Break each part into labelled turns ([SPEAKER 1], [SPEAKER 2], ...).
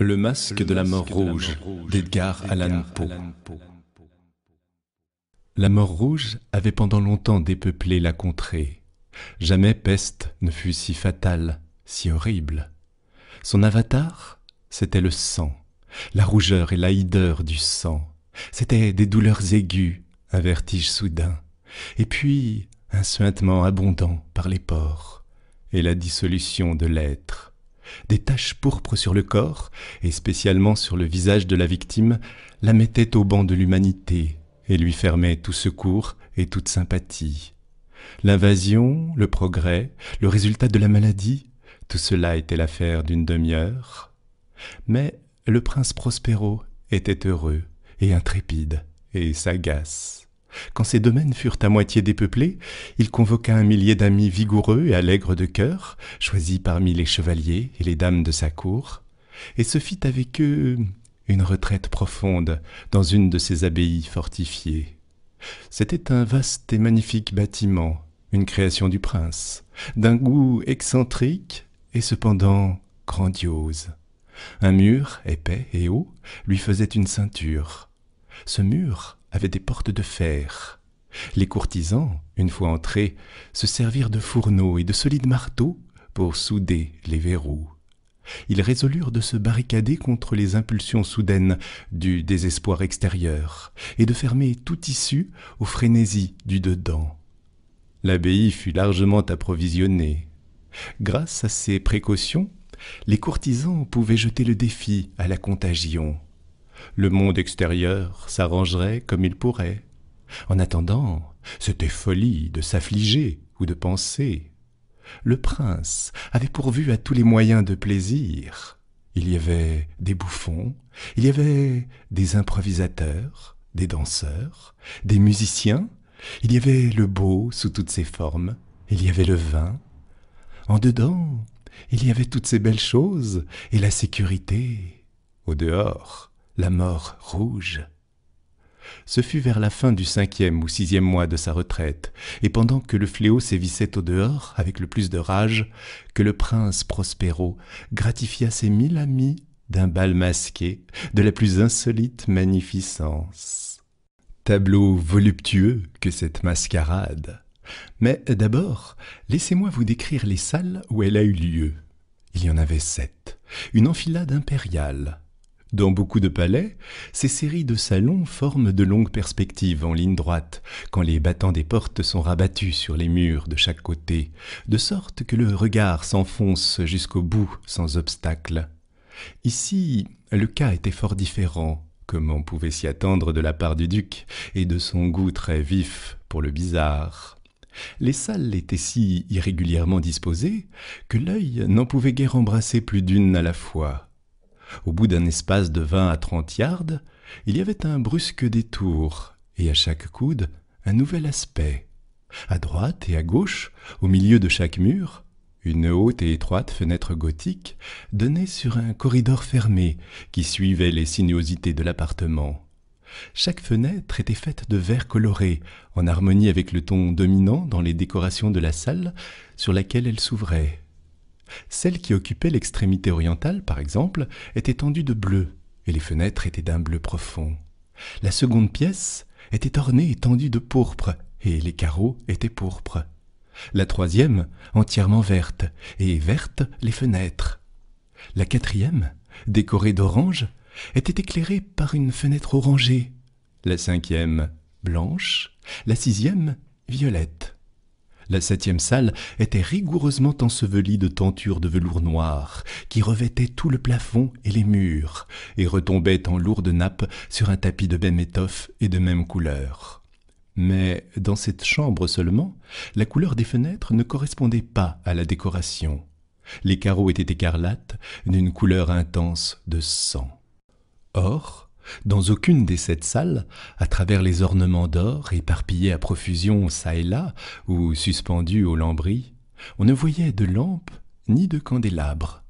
[SPEAKER 1] Le masque de la mort rouge d'Edgar Allan Poe. La mort rouge avait pendant longtemps dépeuplé la contrée. Jamais peste ne fut si fatale, si horrible. Son avatar, c'était le sang, la rougeur et la hideur du sang. C'étaient des douleurs aiguës, un vertige soudain, et puis un suintement abondant par les pores, et la dissolution de l'être. Des taches pourpres sur le corps, et spécialement sur le visage de la victime, la mettaient au banc de l'humanité et lui fermaient tout secours et toute sympathie. L'invasion, le progrès, le résultat de la maladie, tout cela était l'affaire d'une demi-heure. Mais le prince Prospero était heureux et intrépide et sagace. Quand ses domaines furent à moitié dépeuplés, il convoqua 1 millier d'amis vigoureux et allègres de cœur, choisis parmi les chevaliers et les dames de sa cour, et se fit avec eux une retraite profonde dans une de ses abbayes fortifiées. C'était un vaste et magnifique bâtiment, une création du prince, d'un goût excentrique et cependant grandiose. Un mur épais et haut lui faisait une ceinture. Ce mur avait des portes de fer. Les courtisans, une fois entrés, se servirent de fourneaux et de solides marteaux pour souder les verrous. Ils résolurent de se barricader contre les impulsions soudaines du désespoir extérieur et de fermer toute issue aux frénésies du dedans. L'abbaye fut largement approvisionnée. Grâce à ces précautions, les courtisans pouvaient jeter le défi à la contagion. Le monde extérieur s'arrangerait comme il pourrait. En attendant, c'était folie de s'affliger ou de penser. Le prince avait pourvu à tous les moyens de plaisir. Il y avait des bouffons, il y avait des improvisateurs, des danseurs, des musiciens, il y avait le beau sous toutes ses formes, il y avait le vin. En dedans, il y avait toutes ces belles choses et la sécurité. Au dehors, la mort rouge. Ce fut vers la fin du 5e ou 6e mois de sa retraite, et pendant que le fléau sévissait au dehors avec le plus de rage, que le prince Prospero gratifia ses 1000 amis d'un bal masqué de la plus insolite magnificence. Tableau voluptueux que cette mascarade. Mais d'abord, laissez-moi vous décrire les salles où elle a eu lieu. Il y en avait 7, une enfilade impériale. Dans beaucoup de palais, ces séries de salons forment de longues perspectives en ligne droite, quand les battants des portes sont rabattus sur les murs de chaque côté, de sorte que le regard s'enfonce jusqu'au bout sans obstacle. Ici, le cas était fort différent, comme on pouvait s'y attendre de la part du duc, et de son goût très vif pour le bizarre. Les salles étaient si irrégulièrement disposées que l'œil n'en pouvait guère embrasser plus d'une à la fois. Au bout d'un espace de 20 à 30 yards, il y avait un brusque détour, et à chaque coude, un nouvel aspect. À droite et à gauche, au milieu de chaque mur, une haute et étroite fenêtre gothique donnait sur un corridor fermé qui suivait les sinuosités de l'appartement. Chaque fenêtre était faite de verre coloré, en harmonie avec le ton dominant dans les décorations de la salle sur laquelle elle s'ouvrait. Celle qui occupait l'extrémité orientale, par exemple, était tendue de bleu, et les fenêtres étaient d'un bleu profond. La seconde pièce était ornée et tendue de pourpre, et les carreaux étaient pourpres. La troisième, entièrement verte, et vertes les fenêtres. La quatrième, décorée d'orange, était éclairée par une fenêtre orangée. La cinquième, blanche. La sixième, violette. La 7e salle était rigoureusement ensevelie de tentures de velours noir qui revêtaient tout le plafond et les murs et retombaient en lourdes nappes sur un tapis de même étoffe et de même couleur. Mais dans cette chambre seulement, la couleur des fenêtres ne correspondait pas à la décoration. Les carreaux étaient écarlates d'une couleur intense de sang. Or, dans aucune des 7 salles, à travers les ornements d'or éparpillés à profusion çà et là ou suspendus aux lambris, on ne voyait de lampe ni de candélabre,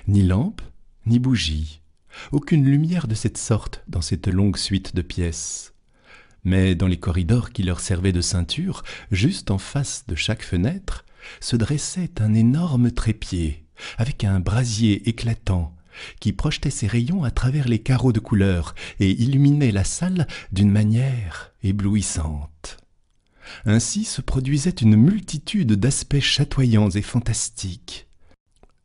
[SPEAKER 1] ni lampe ni bougie, aucune lumière de cette sorte dans cette longue suite de pièces. Mais dans les corridors qui leur servaient de ceinture, juste en face de chaque fenêtre, se dressait un énorme trépied, avec un brasier éclatant qui projetait ses rayons à travers les carreaux de couleur et illuminait la salle d'une manière éblouissante. Ainsi se produisait une multitude d'aspects chatoyants et fantastiques.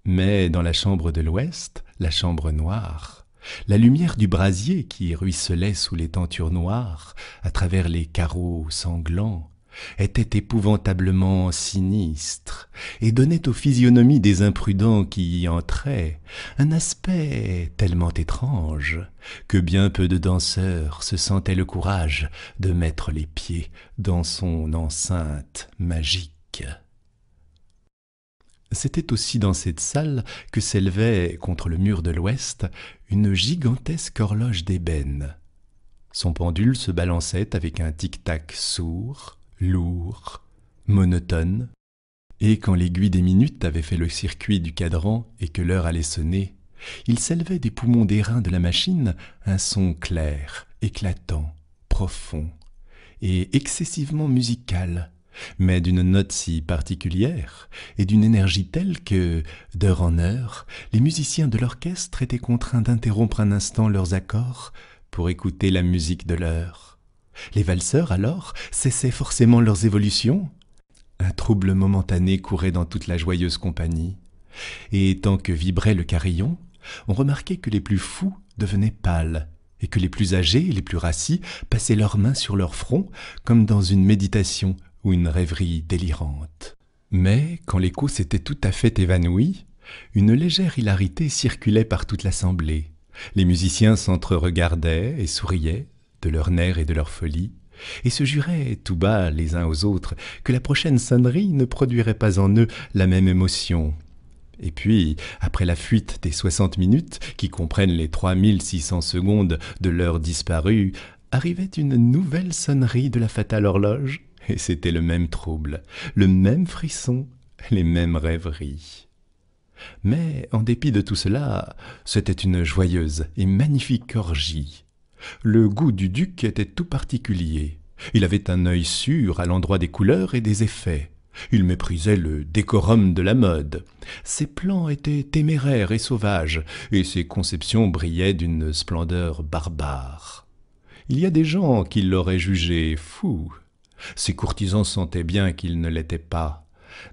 [SPEAKER 1] Mais dans la chambre de l'ouest, la chambre noire, la lumière du brasier qui ruisselait sous les tentures noires, à travers les carreaux sanglants, était épouvantablement sinistre et donnait aux physionomies des imprudents qui y entraient un aspect tellement étrange que bien peu de danseurs se sentaient le courage de mettre les pieds dans son enceinte magique. C'était aussi dans cette salle que s'élevait, contre le mur de l'ouest, une gigantesque horloge d'ébène. Son pendule se balançait avec un tic-tac sourd, lourd, monotone, et quand l'aiguille des minutes avait fait le circuit du cadran et que l'heure allait sonner, il s'élevait des poumons d'airain de la machine un son clair, éclatant, profond et excessivement musical, mais d'une note si particulière et d'une énergie telle que, d'heure en heure, les musiciens de l'orchestre étaient contraints d'interrompre un instant leurs accords pour écouter la musique de l'heure. Les valseurs, alors, cessaient forcément leurs évolutions. Un trouble momentané courait dans toute la joyeuse compagnie, et tant que vibrait le carillon, on remarquait que les plus fous devenaient pâles, et que les plus âgés et les plus rassis passaient leurs mains sur leur front, comme dans une méditation ou une rêverie délirante. Mais, quand l'écho s'était tout à fait évanoui, une légère hilarité circulait par toute l'assemblée. Les musiciens s'entre-regardaient et souriaient, de leur nerfs et de leur folie, et se juraient tout bas les uns aux autres que la prochaine sonnerie ne produirait pas en eux la même émotion. Et puis, après la fuite des 60 minutes, qui comprennent les 3600 secondes de l'heure disparue, arrivait une nouvelle sonnerie de la fatale horloge, et c'était le même trouble, le même frisson, les mêmes rêveries. Mais, en dépit de tout cela, c'était une joyeuse et magnifique orgie. Le goût du duc était tout particulier. Il avait un œil sûr à l'endroit des couleurs et des effets. Il méprisait le décorum de la mode. Ses plans étaient téméraires et sauvages, et ses conceptions brillaient d'une splendeur barbare. Il y a des gens qui l'auraient jugé fou. Ses courtisans sentaient bien qu'il ne l'était pas,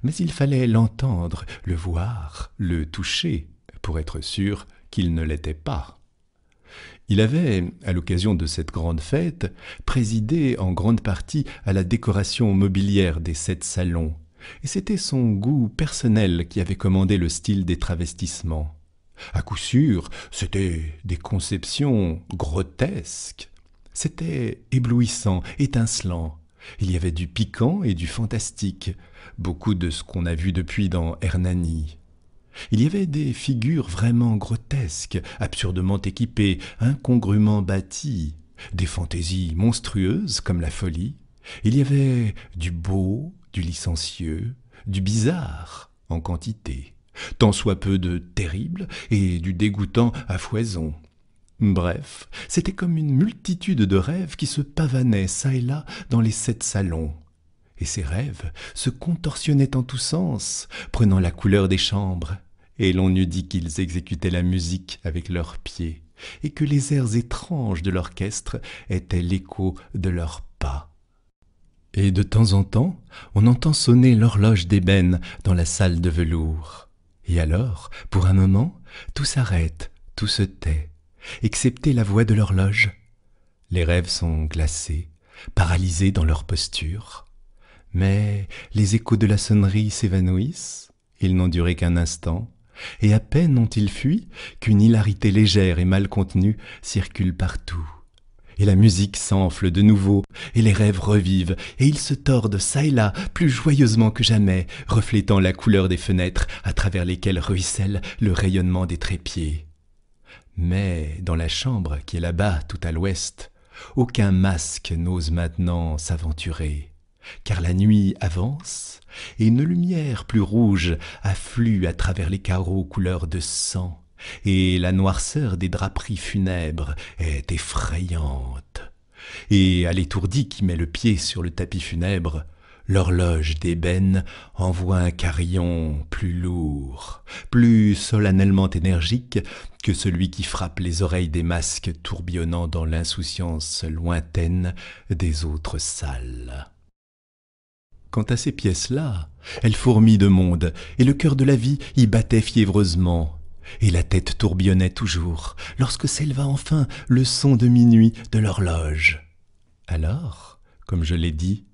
[SPEAKER 1] mais il fallait l'entendre, le voir, le toucher, pour être sûr qu'il ne l'était pas. Il avait, à l'occasion de cette grande fête, présidé en grande partie à la décoration mobilière des 7 salons, et c'était son goût personnel qui avait commandé le style des travestissements. À coup sûr, c'étaient des conceptions grotesques. C'était éblouissant, étincelant. Il y avait du piquant et du fantastique, beaucoup de ce qu'on a vu depuis dans Hernani. Il y avait des figures vraiment grotesques, absurdement équipées, incongruement bâties, des fantaisies monstrueuses comme la folie. Il y avait du beau, du licencieux, du bizarre en quantité, tant soit peu de terrible et du dégoûtant à foison. Bref, c'était comme une multitude de rêves qui se pavanaient çà et là dans les 7 salons. Et ces rêves se contorsionnaient en tous sens, prenant la couleur des chambres, et l'on eût dit qu'ils exécutaient la musique avec leurs pieds, et que les airs étranges de l'orchestre étaient l'écho de leurs pas. Et de temps en temps, on entend sonner l'horloge d'ébène dans la salle de velours. Et alors, pour un moment, tout s'arrête, tout se tait, excepté la voix de l'horloge. Les rêves sont glacés, paralysés dans leur posture. Mais les échos de la sonnerie s'évanouissent, ils n'ont duré qu'un instant, et à peine ont-ils fui qu'une hilarité légère et mal contenue circule partout. Et la musique s'enfle de nouveau, et les rêves revivent, et ils se tordent çà et là plus joyeusement que jamais, reflétant la couleur des fenêtres à travers lesquelles ruisselle le rayonnement des trépieds. Mais dans la chambre qui est là-bas tout à l'ouest, aucun masque n'ose maintenant s'aventurer, car la nuit avance, et une lumière plus rouge afflue à travers les carreaux couleur de sang, et la noirceur des draperies funèbres est effrayante. Et à l'étourdi qui met le pied sur le tapis funèbre, L'horloge d'ébène envoie un carillon plus lourd, plus solennellement énergique que celui qui frappe les oreilles des masques tourbillonnant dans l'insouciance lointaine des autres salles. Quant à ces pièces-là, elles fourmillent de monde, et le cœur de la vie y battait fiévreusement, et la tête tourbillonnait toujours, lorsque s'éleva enfin le son de minuit de l'horloge. Alors, comme je l'ai dit,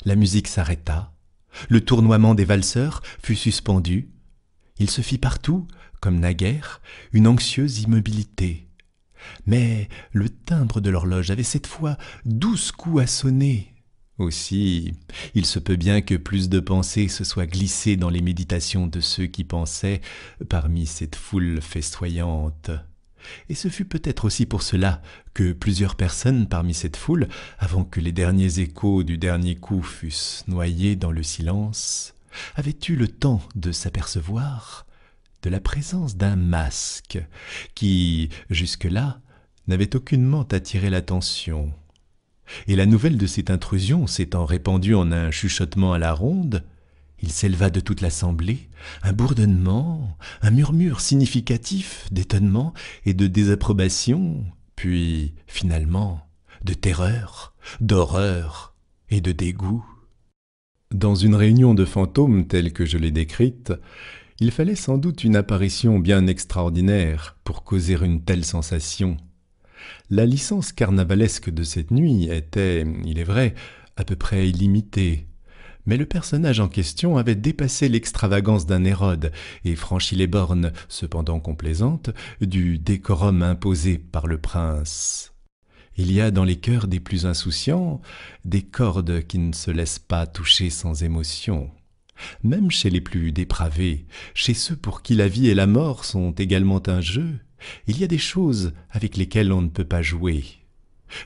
[SPEAKER 1] la musique s'arrêta, le tournoiement des valseurs fut suspendu, il se fit partout, comme naguère, une anxieuse immobilité. Mais le timbre de l'horloge avait cette fois 12 coups à sonner. Aussi, il se peut bien que plus de pensées se soient glissées dans les méditations de ceux qui pensaient parmi cette foule festoyante. Et ce fut peut-être aussi pour cela que plusieurs personnes parmi cette foule, avant que les derniers échos du dernier coup fussent noyés dans le silence, avaient eu le temps de s'apercevoir de la présence d'un masque qui, jusque-là, n'avait aucunement attiré l'attention. Et la nouvelle de cette intrusion s'étant répandue en un chuchotement à la ronde, il s'éleva de toute l'assemblée un bourdonnement, un murmure significatif d'étonnement et de désapprobation, puis, finalement, de terreur, d'horreur et de dégoût. Dans une réunion de fantômes telle que je l'ai décrite, il fallait sans doute une apparition bien extraordinaire pour causer une telle sensation. La licence carnavalesque de cette nuit était, il est vrai, à peu près illimitée, mais le personnage en question avait dépassé l'extravagance d'un Hérode et franchi les bornes, cependant complaisantes, du décorum imposé par le prince. Il y a dans les cœurs des plus insouciants des cordes qui ne se laissent pas toucher sans émotion. Même chez les plus dépravés, chez ceux pour qui la vie et la mort sont également un jeu, il y a des choses avec lesquelles on ne peut pas jouer.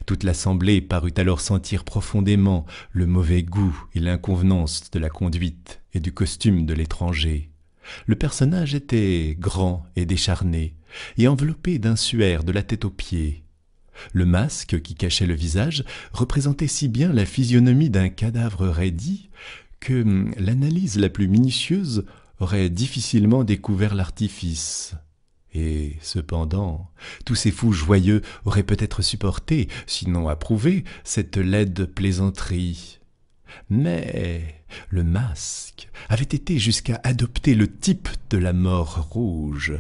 [SPEAKER 1] Toute l'assemblée parut alors sentir profondément le mauvais goût et l'inconvenance de la conduite et du costume de l'étranger. Le personnage était grand et décharné, et enveloppé d'un suaire de la tête aux pieds. Le masque qui cachait le visage représentait si bien la physionomie d'un cadavre raidi que l'analyse la plus minutieuse aurait difficilement découvert l'artifice. Et cependant, tous ces fous joyeux auraient peut-être supporté, sinon approuvé, cette laide plaisanterie. Mais le masque avait été jusqu'à adopter le type de la mort rouge.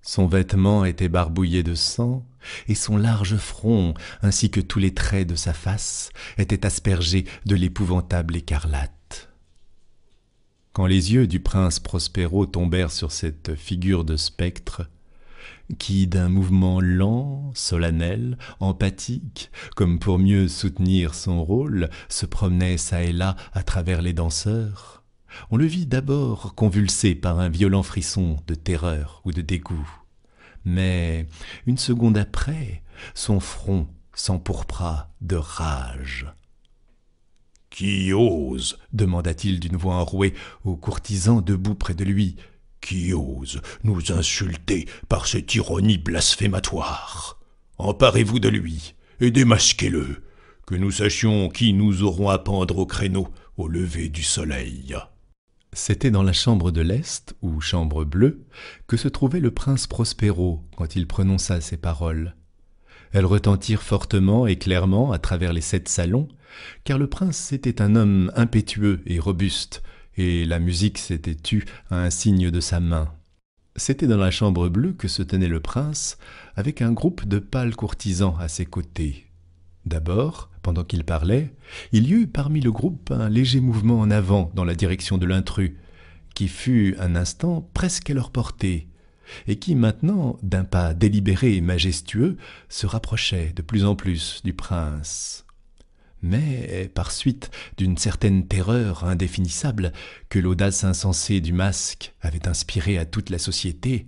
[SPEAKER 1] Son vêtement était barbouillé de sang, et son large front, ainsi que tous les traits de sa face, étaient aspergés de l'épouvantable écarlate. Quand les yeux du prince Prospero tombèrent sur cette figure de spectre, qui d'un mouvement lent, solennel, emphatique, comme pour mieux soutenir son rôle, se promenait çà et là à travers les danseurs, on le vit d'abord convulsé par un violent frisson de terreur ou de dégoût. Mais une seconde après, son front s'empourpra de rage. « Qui ose » demanda-t-il d'une voix enrouée au courtisan debout près de lui. « Qui ose nous insulter par cette ironie blasphématoire? Emparez-vous de lui et démasquez-le, que nous sachions qui nous aurons à pendre au créneau au lever du soleil. » C'était dans la chambre de l'Est, ou chambre bleue, que se trouvait le prince Prospero quand il prononça ces paroles. Elles retentirent fortement et clairement à travers les 7 salons, car le prince était un homme impétueux et robuste, et la musique s'était tue à un signe de sa main. C'était dans la chambre bleue que se tenait le prince, avec un groupe de pâles courtisans à ses côtés. D'abord, pendant qu'il parlait, il y eut parmi le groupe un léger mouvement en avant dans la direction de l'intrus, qui fut un instant presque à leur portée, et qui maintenant, d'un pas délibéré et majestueux, se rapprochait de plus en plus du prince. Mais, par suite d'une certaine terreur indéfinissable que l'audace insensée du masque avait inspirée à toute la société,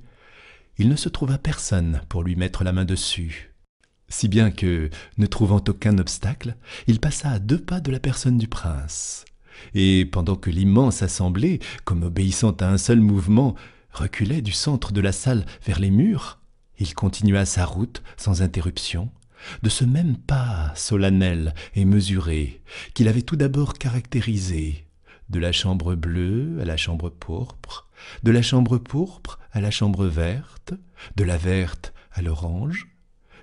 [SPEAKER 1] il ne se trouva personne pour lui mettre la main dessus. Si bien que, ne trouvant aucun obstacle, il passa à 2 pas de la personne du prince. Et pendant que l'immense assemblée, comme obéissant à un seul mouvement, reculait du centre de la salle vers les murs, il continua sa route sans interruption, de ce même pas solennel et mesuré qu'il avait tout d'abord caractérisé. de la chambre bleue à la chambre pourpre, de la chambre pourpre à la chambre verte, de la verte à l'orange,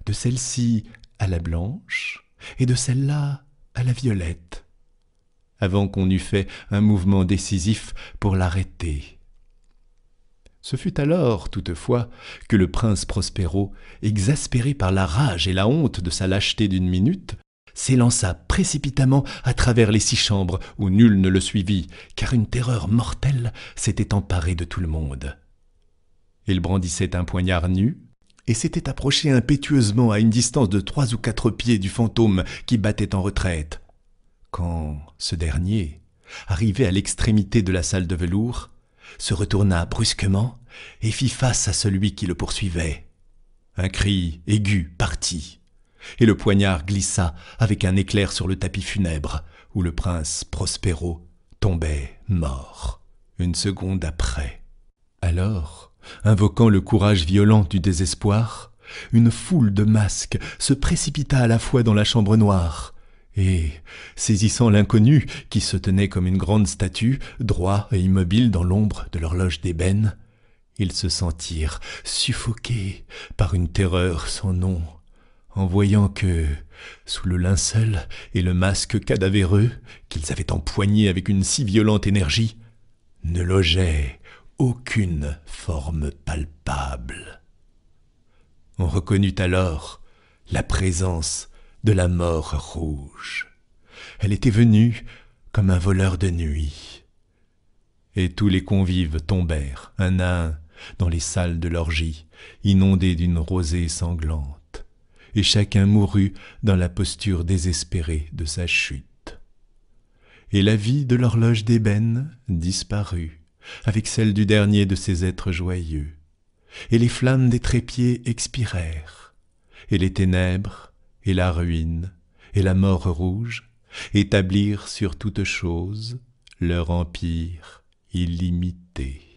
[SPEAKER 1] de celle-ci à la blanche, et de celle-là à la violette, avant qu'on eût fait un mouvement décisif pour l'arrêter. Ce fut alors, toutefois, que le prince Prospero, exaspéré par la rage et la honte de sa lâcheté d'une minute, s'élança précipitamment à travers les 6 chambres où nul ne le suivit, car une terreur mortelle s'était emparée de tout le monde. Il brandissait un poignard nu, et s'était approché impétueusement à une distance de 3 ou 4 pieds du fantôme qui battait en retraite, quand ce dernier, arrivé à l'extrémité de la salle de velours, se retourna brusquement et fit face à celui qui le poursuivait. Un cri aigu partit, et le poignard glissa avec un éclair sur le tapis funèbre, où le prince Prospero tombait mort, une seconde après. Alors, invoquant le courage violent du désespoir, une foule de masques se précipita à la fois dans la chambre noire, et, saisissant l'inconnu qui se tenait comme une grande statue, droit et immobile dans l'ombre de l'horloge d'ébène, ils se sentirent suffoqués par une terreur sans nom, en voyant que, sous le linceul et le masque cadavéreux qu'ils avaient empoigné avec une si violente énergie, ne logeait aucune forme palpable. On reconnut alors la présence de la mort rouge. Elle était venue comme un voleur de nuit. Et tous les convives tombèrent, un à un, dans les salles de l'orgie, inondées d'une rosée sanglante, et chacun mourut dans la posture désespérée de sa chute. Et la vie de l'horloge d'ébène disparut, avec celle du dernier de ces êtres joyeux, et les flammes des trépieds expirèrent, et les ténèbres, et la ruine, et la mort rouge établirent sur toute chose leur empire illimité.